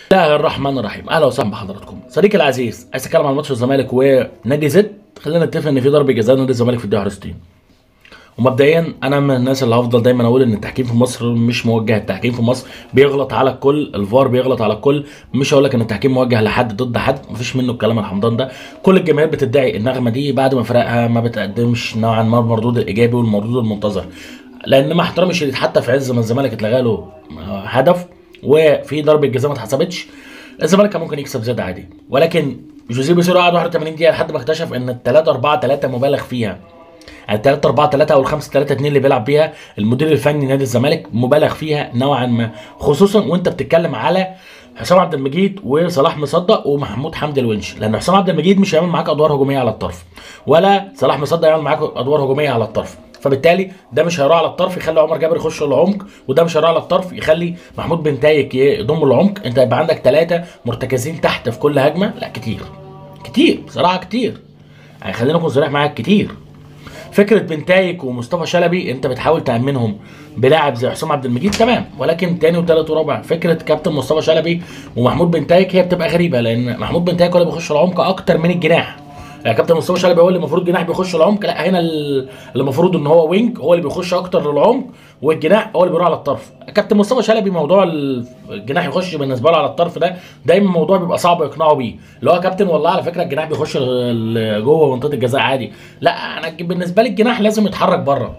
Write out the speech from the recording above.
بسم الله الرحمن الرحيم. اهلا وسهلا بحضراتكم. صديقي العزيز، عايز اتكلم عن ماتش الزمالك ونادي زد. خلينا نتفق ان في ضربه جزاء نادي الزمالك في الدقيقه 61. ومبدئيا انا من الناس اللي هفضل دايما اقول ان التحكيم في مصر مش موجه. التحكيم في مصر بيغلط على الكل، الفار بيغلط على الكل. مش هقول لك ان التحكيم موجه لحد ضد حد، مفيش منه الكلام الحمضان ده. كل الجماهير بتدعي النغمه دي بعد ما فرقها ما بتقدمش نوعا ما المردود الايجابي والمردود المنتظر. لان مع احترامي الشديد حتى في عز ما الزمالك اتلغى له هدف وفي ضربه جزاء ما اتحسبتش، الزمالك كان ممكن يكسب زاد عادي. ولكن جوزيه بيسيرو قعد 81 دقيقه لحد ما اكتشف ان ال 3-4-3 مبالغ فيها. يعني 3-4-3 او ال 5-3-2 اللي بيلعب بيها المدير الفني نادي الزمالك مبالغ فيها نوعا ما، خصوصا وانت بتتكلم على حسام عبد المجيد وصلاح مصدق ومحمود حمدي الونش. لان حسام عبد المجيد مش هيعمل معاك ادوار هجوميه على الطرف، ولا صلاح مصدق يعمل معاك ادوار هجوميه على الطرف. فبالتالي ده مش هيروح على الطرف يخلي عمر جابر يخش العمق، وده مش هيروح على الطرف يخلي محمود بن تايك يضم العمق. انت يبقى عندك 3 مرتكزين تحت في كل هجمه. لا كتير كتير بصراحه، كتير. يعني خلينا نكون صريح معاك، كتير. فكره بنتايك ومصطفى شلبي انت بتحاول تامنهم بلاعب زي حسام عبد المجيد، تمام. ولكن تاني وتالت ورابع فكره كابتن مصطفى شلبي ومحمود بنتايك هي بتبقى غريبه، لان محمود بنتايك هو اللي بيخش العمق اكتر من الجناح. يعني كابتن مصطفى شلبي هو اللي المفروض جناح بيخش العمق، لا هنا اللي المفروض ان هو وينج هو اللي بيخش اكتر للعمق، والجناح هو اللي بيروح على الطرف. كابتن مصطفى شلبي موضوع الجناح يخش بالنسبه له على الطرف ده دايما موضوع بيبقى صعب يقنعه بيه، اللي هو كابتن والله على فكره الجناح بيخش جوه منطقه الجزاء عادي. لا انا بالنسبه لي الجناح لازم يتحرك بره.